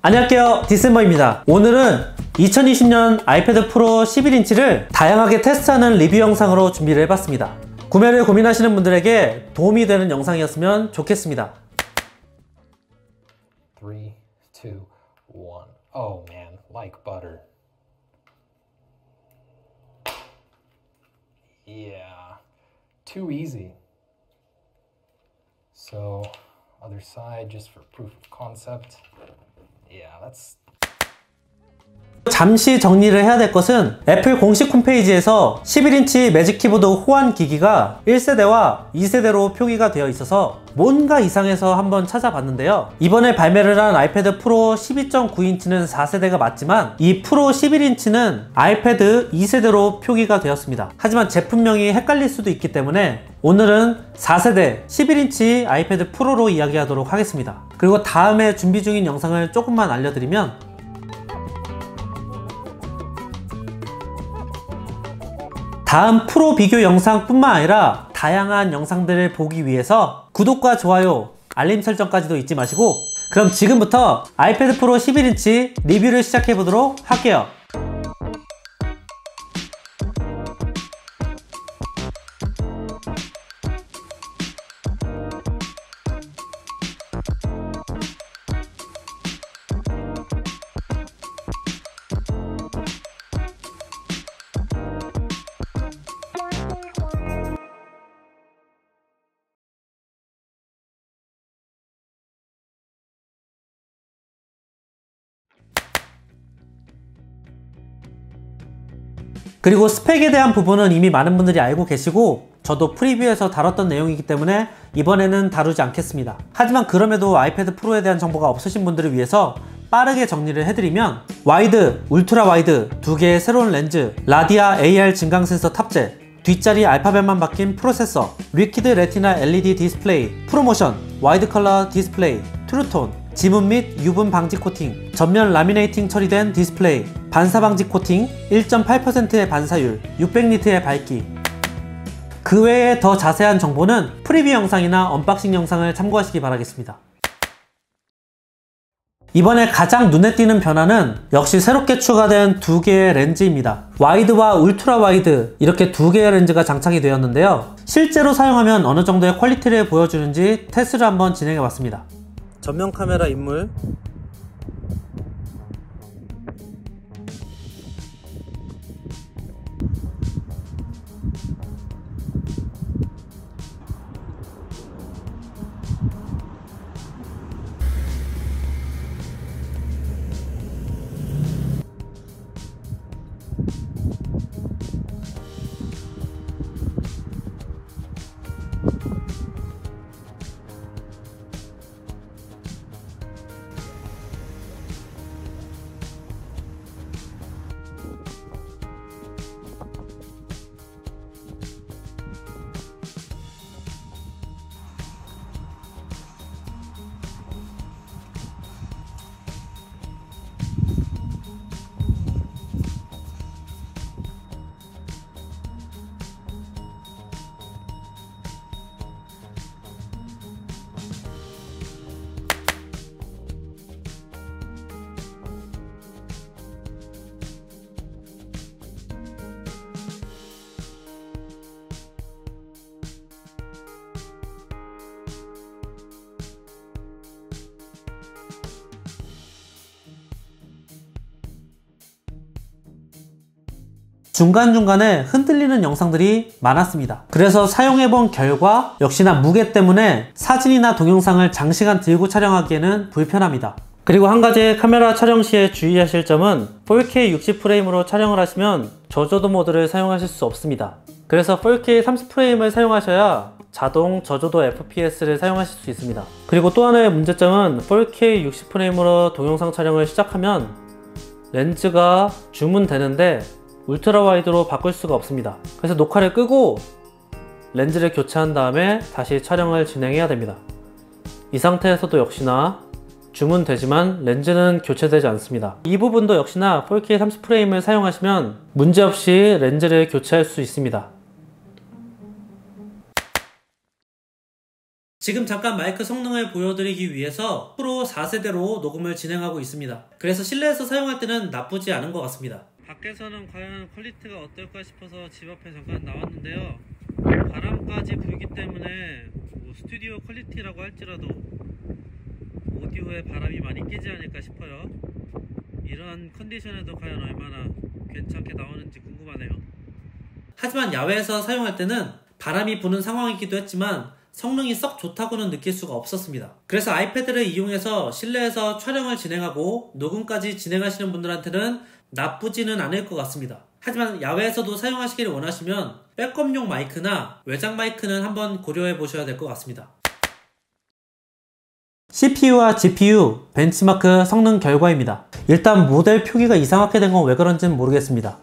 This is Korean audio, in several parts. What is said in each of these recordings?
안녕하세요, 디셈버입니다. 오늘은 2020년 아이패드 프로 11인치를 다양하게 테스트하는 리뷰 영상으로 준비를 해봤습니다. 구매를 고민하시는 분들에게 도움이 되는 영상이었으면 좋겠습니다. 3, 2, 1. Oh man, like butter. Yeah, too easy. So, other side just for proof of concept. Yeah, that's... 잠시 정리를 해야 될 것은 애플 공식 홈페이지에서 11인치 매직 키보드 호환 기기가 1세대와 2세대로 표기가 되어 있어서 뭔가 이상해서 한번 찾아봤는데요. 이번에 발매를 한 아이패드 프로 12.9인치는 4세대가 맞지만 이 프로 11인치는 아이패드 2세대로 표기가 되었습니다. 하지만 제품명이 헷갈릴 수도 있기 때문에 오늘은 4세대 11인치 아이패드 프로로 이야기하도록 하겠습니다. 그리고 다음에 준비 중인 영상을 조금만 알려드리면, 다음 프로 비교 영상 뿐만 아니라 다양한 영상들을 보기 위해서 구독과 좋아요, 알림 설정까지도 잊지 마시고, 그럼 지금부터 아이패드 프로 11인치 리뷰를 시작해 보도록 할게요. 그리고 스펙에 대한 부분은 이미 많은 분들이 알고 계시고 저도 프리뷰에서 다뤘던 내용이기 때문에 이번에는 다루지 않겠습니다. 하지만 그럼에도 아이패드 프로에 대한 정보가 없으신 분들을 위해서 빠르게 정리를 해드리면, 와이드, 울트라 와이드, 두 개의 새로운 렌즈, 라디아 AR 증강 센서 탑재, 뒷자리 알파벳만 바뀐 프로세서, 리퀴드 레티나 LED 디스플레이, 프로모션, 와이드 컬러 디스플레이, 트루톤, 지문 및 유분 방지 코팅, 전면 라미네이팅 처리된 디스플레이, 반사 방지 코팅, 1.8%의 반사율, 600니트의 밝기. 그 외에 더 자세한 정보는 프리뷰 영상이나 언박싱 영상을 참고하시기 바라겠습니다. 이번에 가장 눈에 띄는 변화는 역시 새롭게 추가된 두 개의 렌즈입니다. 와이드와 울트라 와이드, 이렇게 두 개의 렌즈가 장착이 되었는데요. 실제로 사용하면 어느 정도의 퀄리티를 보여주는지 테스트를 한번 진행해 봤습니다. 전면 카메라 인물, 중간중간에 흔들리는 영상들이 많았습니다. 그래서 사용해본 결과 역시나 무게 때문에 사진이나 동영상을 장시간 들고 촬영하기에는 불편합니다. 그리고 한 가지 카메라 촬영 시에 주의하실 점은 4K 60프레임으로 촬영을 하시면 저조도 모드를 사용하실 수 없습니다. 그래서 4K 30프레임을 사용하셔야 자동 저조도 FPS를 사용하실 수 있습니다. 그리고 또 하나의 문제점은 4K 60프레임으로 동영상 촬영을 시작하면 렌즈가 줌은 되는데 울트라 와이드로 바꿀 수가 없습니다. 그래서 녹화를 끄고 렌즈를 교체한 다음에 다시 촬영을 진행해야 됩니다. 이 상태에서도 역시나 줌은 되지만 렌즈는 교체되지 않습니다. 이 부분도 역시나 4K 30프레임을 사용하시면 문제없이 렌즈를 교체할 수 있습니다. 지금 잠깐 마이크 성능을 보여드리기 위해서 프로 4세대로 녹음을 진행하고 있습니다. 그래서 실내에서 사용할 때는 나쁘지 않은 것 같습니다. 밖에서는 과연 퀄리티가 어떨까 싶어서 집 앞에 잠깐 나왔는데요. 바람까지 불기 때문에 스튜디오 퀄리티라고 할지라도 오디오에 바람이 많이 끼지 않을까 싶어요. 이런 컨디션에도 과연 얼마나 괜찮게 나오는지 궁금하네요. 하지만 야외에서 사용할 때는 바람이 부는 상황이기도 했지만 성능이 썩 좋다고는 느낄 수가 없었습니다. 그래서 아이패드를 이용해서 실내에서 촬영을 진행하고 녹음까지 진행하시는 분들한테는 나쁘지는 않을 것 같습니다. 하지만 야외에서도 사용하시기를 원하시면 백업용 마이크나 외장 마이크는 한번 고려해 보셔야 될 것 같습니다. CPU와 GPU 벤치마크 성능 결과입니다. 일단 모델 표기가 이상하게 된 건 왜 그런지는 모르겠습니다.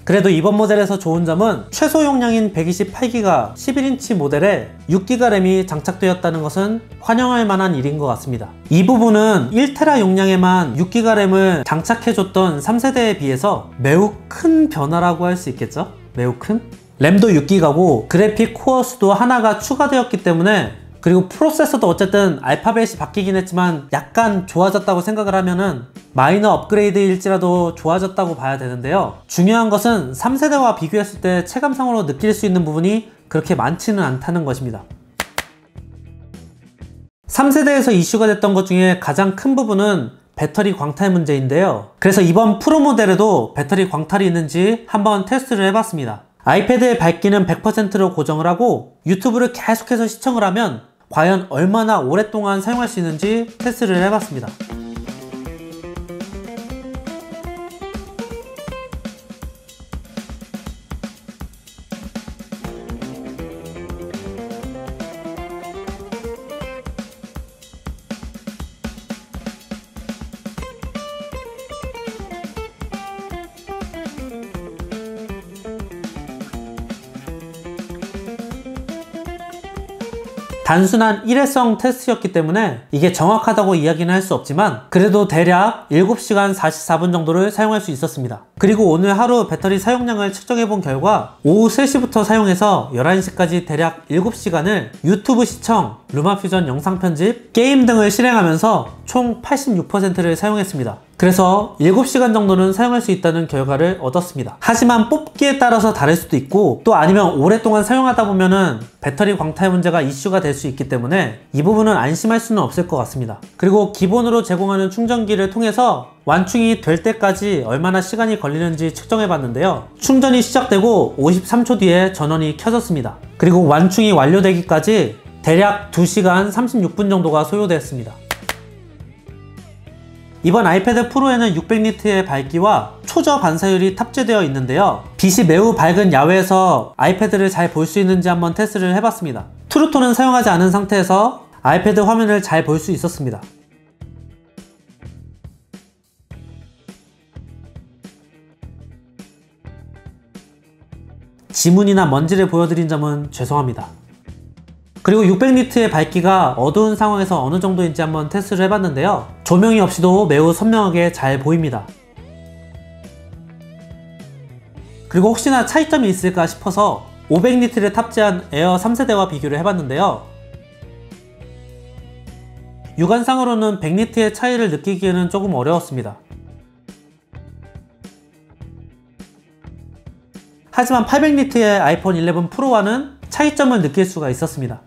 그래도 이번 모델에서 좋은 점은 최소 용량인 128기가 11인치 모델에 6기가 램이 장착되었다는 것은 환영할 만한 일인 것 같습니다. 이 부분은 1테라 용량에만 6기가 램을 장착해줬던 3세대에 비해서 매우 큰 변화라고 할 수 있겠죠? 매우 큰? 램도 6기가고 그래픽 코어 수도 하나가 추가되었기 때문에, 그리고 프로세서도 어쨌든 알파벳이 바뀌긴 했지만 약간 좋아졌다고 생각을 하면은 마이너 업그레이드일지라도 좋아졌다고 봐야 되는데요. 중요한 것은 3세대와 비교했을 때 체감상으로 느낄 수 있는 부분이 그렇게 많지는 않다는 것입니다. 3세대에서 이슈가 됐던 것 중에 가장 큰 부분은 배터리 광탈 문제인데요. 그래서 이번 프로 모델에도 배터리 광탈이 있는지 한번 테스트를 해봤습니다. 아이패드의 밝기는 100%로 고정을 하고 유튜브를 계속해서 시청을 하면 과연 얼마나 오랫동안 사용할 수 있는지 테스트를 해봤습니다. 단순한 일회성 테스트였기 때문에 이게 정확하다고 이야기는 할 수 없지만 그래도 대략 7시간 44분 정도를 사용할 수 있었습니다. 그리고 오늘 하루 배터리 사용량을 측정해 본 결과 오후 3시부터 사용해서 11시까지 대략 7시간을 유튜브 시청, 루마퓨전 영상 편집, 게임 등을 실행하면서 총 86%를 사용했습니다. 그래서 7시간 정도는 사용할 수 있다는 결과를 얻었습니다. 하지만 뽑기에 따라서 다를 수도 있고 또 아니면 오랫동안 사용하다 보면은 배터리 광탈 문제가 이슈가 될 수 있기 때문에 이 부분은 안심할 수는 없을 것 같습니다. 그리고 기본으로 제공하는 충전기를 통해서 완충이 될 때까지 얼마나 시간이 걸리는지 측정해 봤는데요. 충전이 시작되고 53초 뒤에 전원이 켜졌습니다. 그리고 완충이 완료되기까지 대략 2시간 36분 정도가 소요되었습니다. 이번 아이패드 프로에는 600니트의 밝기와 초저 반사율이 탑재되어 있는데요. 빛이 매우 밝은 야외에서 아이패드를 잘 볼 수 있는지 한번 테스트를 해봤습니다. 트루톤은 사용하지 않은 상태에서 아이패드 화면을 잘 볼 수 있었습니다. 지문이나 먼지를 보여드린 점은 죄송합니다. 그리고 600니트의 밝기가 어두운 상황에서 어느 정도인지 한번 테스트를 해봤는데요. 조명이 없이도 매우 선명하게 잘 보입니다. 그리고 혹시나 차이점이 있을까 싶어서 500니트를 탑재한 에어 3세대와 비교를 해봤는데요. 육안상으로는 100니트의 차이를 느끼기에는 조금 어려웠습니다. 하지만 800니트의 아이폰 11 프로와는 차이점을 느낄 수가 있었습니다.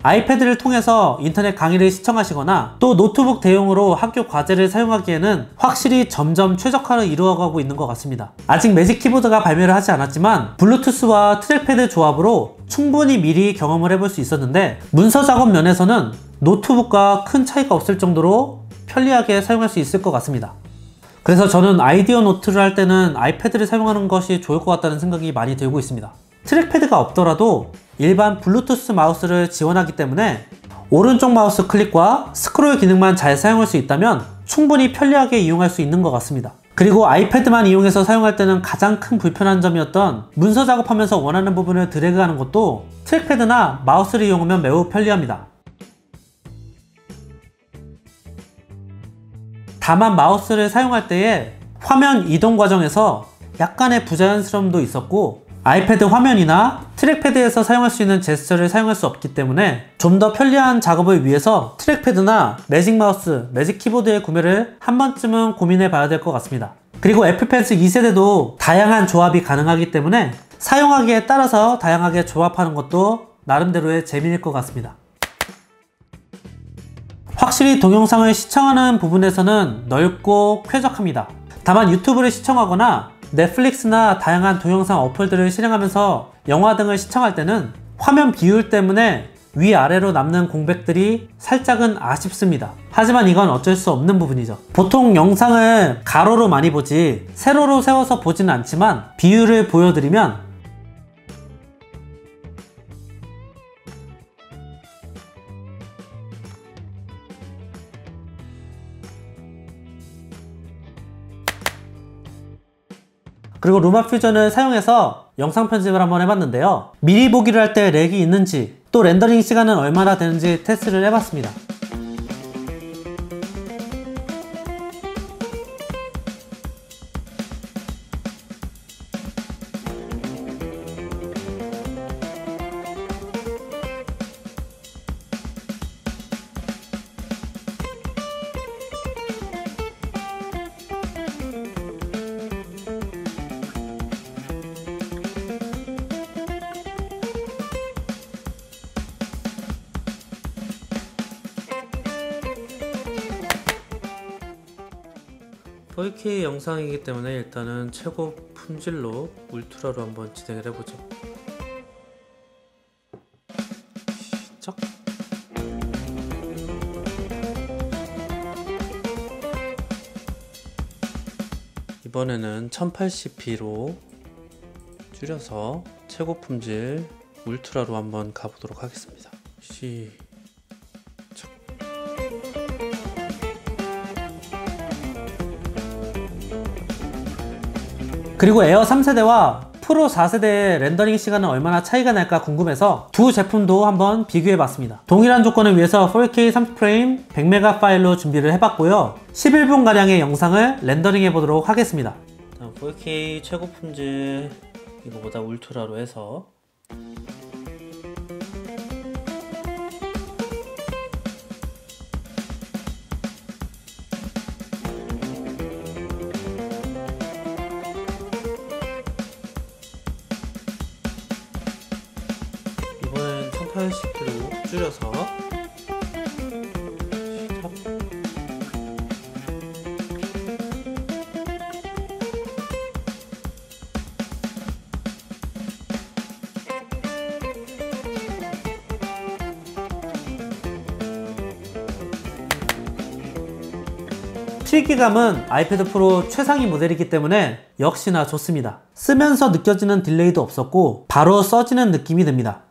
아이패드를 통해서 인터넷 강의를 시청하시거나 또 노트북 대용으로 학교 과제를 사용하기에는 확실히 점점 최적화를 이루어가고 있는 것 같습니다. 아직 매직 키보드가 발매를 하지 않았지만 블루투스와 트랙패드 조합으로 충분히 미리 경험을 해볼 수 있었는데 문서 작업 면에서는 노트북과 큰 차이가 없을 정도로 편리하게 사용할 수 있을 것 같습니다. 그래서 저는 아이디어 노트를 할 때는 아이패드를 사용하는 것이 좋을 것 같다는 생각이 많이 들고 있습니다. 트랙패드가 없더라도 일반 블루투스 마우스를 지원하기 때문에 오른쪽 마우스 클릭과 스크롤 기능만 잘 사용할 수 있다면 충분히 편리하게 이용할 수 있는 것 같습니다. 그리고 아이패드만 이용해서 사용할 때는 가장 큰 불편한 점이었던 문서 작업하면서 원하는 부분을 드래그하는 것도 트랙패드나 마우스를 이용하면 매우 편리합니다. 다만 마우스를 사용할 때에 화면 이동 과정에서 약간의 부자연스러움도 있었고, 아이패드 화면이나 트랙패드에서 사용할 수 있는 제스처를 사용할 수 없기 때문에 좀 더 편리한 작업을 위해서 트랙패드나 매직 마우스, 매직 키보드의 구매를 한 번쯤은 고민해 봐야 될 것 같습니다. 그리고 애플 펜슬 2세대도 다양한 조합이 가능하기 때문에 사용하기에 따라서 다양하게 조합하는 것도 나름대로의 재미일 것 같습니다. 확실히 동영상을 시청하는 부분에서는 넓고 쾌적합니다. 다만 유튜브를 시청하거나 넷플릭스나 다양한 동영상 어플들을 실행하면서 영화 등을 시청할 때는 화면 비율 때문에 위아래로 남는 공백들이 살짝은 아쉽습니다. 하지만 이건 어쩔 수 없는 부분이죠. 보통 영상을 가로로 많이 보지 세로로 세워서 보지는 않지만 비율을 보여드리면 그리고 루마 퓨전을 사용해서 영상 편집을 한번 해봤는데요. 미리 보기를 할 때 렉이 있는지, 또 렌더링 시간은 얼마나 되는지 테스트를 해봤습니다. k 영상이기 때문에 일단은 최고 품질로 울트라로 한번 진행을 해보죠. 시작! 이번에는 1080p로 줄여서 최고 품질 울트라로 한번 가보도록 하겠습니다. 시작! 그리고 에어 3세대와 프로 4세대의 렌더링 시간은 얼마나 차이가 날까 궁금해서 두 제품도 한번 비교해 봤습니다. 동일한 조건을 위해서 4K 30프레임 100메가 파일로 준비를 해봤고요. 11분가량의 영상을 렌더링 해보도록 하겠습니다. 4K 최고 품질 이거보다 울트라로 해서 이번엔 1080p로 줄여서 실기감은 아이패드 프로 최상위 모델이기 때문에 역시나 좋습니다. 쓰면서 느껴지는 딜레이도 없었고 바로 써지는 느낌이 듭니다.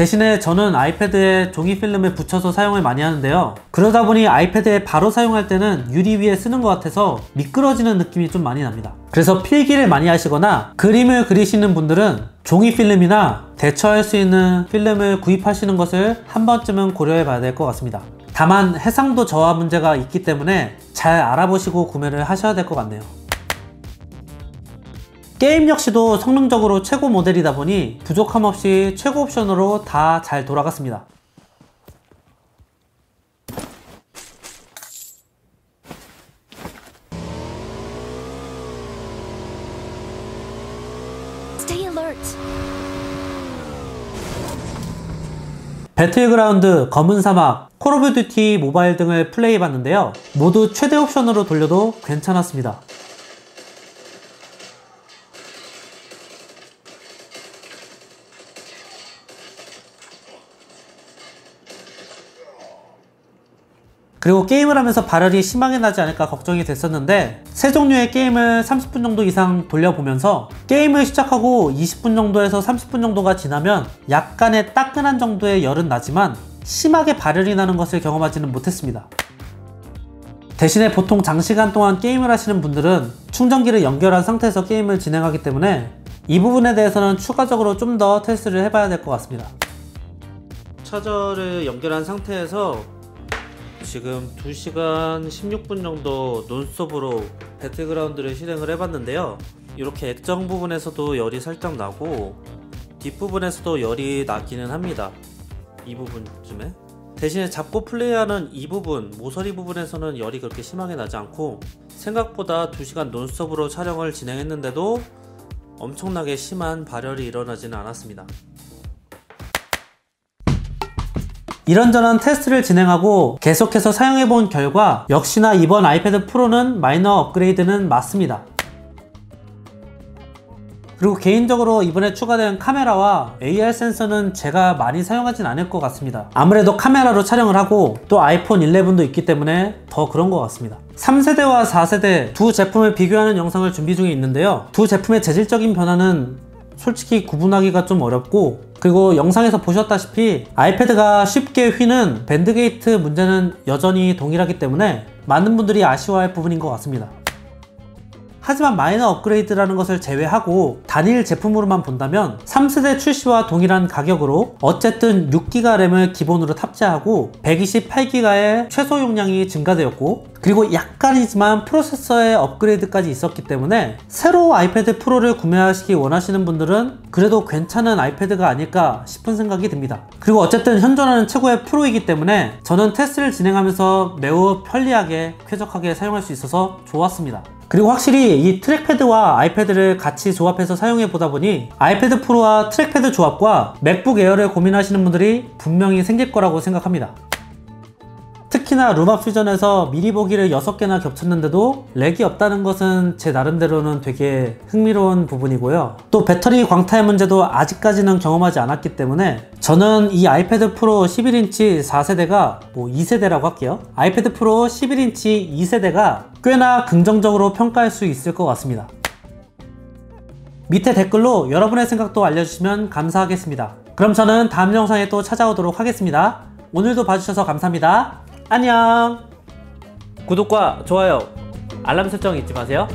대신에 저는 아이패드에 종이 필름을 붙여서 사용을 많이 하는데요. 그러다 보니 아이패드에 바로 사용할 때는 유리 위에 쓰는 것 같아서 미끄러지는 느낌이 좀 많이 납니다. 그래서 필기를 많이 하시거나 그림을 그리시는 분들은 종이 필름이나 대처할 수 있는 필름을 구입하시는 것을 한 번쯤은 고려해 봐야 될 것 같습니다. 다만 해상도 저하 문제가 있기 때문에 잘 알아보시고 구매를 하셔야 될 것 같네요. 게임 역시도 성능적으로 최고 모델이다 보니 부족함 없이 최고 옵션으로 다 잘 돌아갔습니다. Stay alert. 배틀그라운드, 검은 사막, 콜 오브 듀티 모바일 등을 플레이해 봤는데요. 모두 최대 옵션으로 돌려도 괜찮았습니다. 그리고 게임을 하면서 발열이 심하게 나지 않을까 걱정이 됐었는데 세 종류의 게임을 30분 정도 이상 돌려보면서 게임을 시작하고 20분 정도에서 30분 정도가 지나면 약간의 따끈한 정도의 열은 나지만 심하게 발열이 나는 것을 경험하지는 못했습니다. 대신에 보통 장시간 동안 게임을 하시는 분들은 충전기를 연결한 상태에서 게임을 진행하기 때문에 이 부분에 대해서는 추가적으로 좀 더 테스트를 해봐야 될 것 같습니다. 차저를 연결한 상태에서 지금 2시간 16분 정도 논스톱으로 배틀그라운드를 실행을 해봤는데요. 이렇게 액정 부분에서도 열이 살짝 나고 뒷부분에서도 열이 나기는 합니다. 이 부분쯤에. 대신에 잡고 플레이하는 이 부분, 모서리 부분에서는 열이 그렇게 심하게 나지 않고 생각보다 2시간 논스톱으로 촬영을 진행했는데도 엄청나게 심한 발열이 일어나지는 않았습니다. 이런저런 테스트를 진행하고 계속해서 사용해본 결과 역시나 이번 아이패드 프로는 마이너 업그레이드는 맞습니다. 그리고 개인적으로 이번에 추가된 카메라와 AR 센서는 제가 많이 사용하진 않을 것 같습니다. 아무래도 카메라로 촬영을 하고 또 아이폰 11도 있기 때문에 더 그런 것 같습니다. 3세대와 4세대 두 제품을 비교하는 영상을 준비 중에 있는데요. 두 제품의 재질적인 변화는 솔직히 구분하기가 좀 어렵고, 그리고 영상에서 보셨다시피 아이패드가 쉽게 휘는 밴드게이트 문제는 여전히 동일하기 때문에 많은 분들이 아쉬워할 부분인 것 같습니다. 하지만 마이너 업그레이드라는 것을 제외하고 단일 제품으로만 본다면 3세대 출시와 동일한 가격으로 어쨌든 6기가 램을 기본으로 탑재하고 128기가의 최소 용량이 증가되었고, 그리고 약간이지만 프로세서의 업그레이드까지 있었기 때문에 새로 아이패드 프로를 구매하시기 원하시는 분들은 그래도 괜찮은 아이패드가 아닐까 싶은 생각이 듭니다. 그리고 어쨌든 현존하는 최고의 프로이기 때문에 저는 테스트를 진행하면서 매우 편리하게 쾌적하게 사용할 수 있어서 좋았습니다. 그리고 확실히 이 트랙패드와 아이패드를 같이 조합해서 사용해 보다 보니 아이패드 프로와 트랙패드 조합과 맥북 에어를 고민하시는 분들이 분명히 생길 거라고 생각합니다. 특히나 루마 퓨전에서 미리 보기를 6개나 겹쳤는데도 렉이 없다는 것은 제 나름대로는 되게 흥미로운 부분이고요. 또 배터리 광탈 문제도 아직까지는 경험하지 않았기 때문에 저는 이 아이패드 프로 11인치 4세대가 2세대라고 할게요. 아이패드 프로 11인치 2세대가 꽤나 긍정적으로 평가할 수 있을 것 같습니다. 밑에 댓글로 여러분의 생각도 알려주시면 감사하겠습니다. 그럼 저는 다음 영상에 또 찾아오도록 하겠습니다. 오늘도 봐주셔서 감사합니다. 안녕. 구독과 좋아요, 알람 설정 잊지 마세요.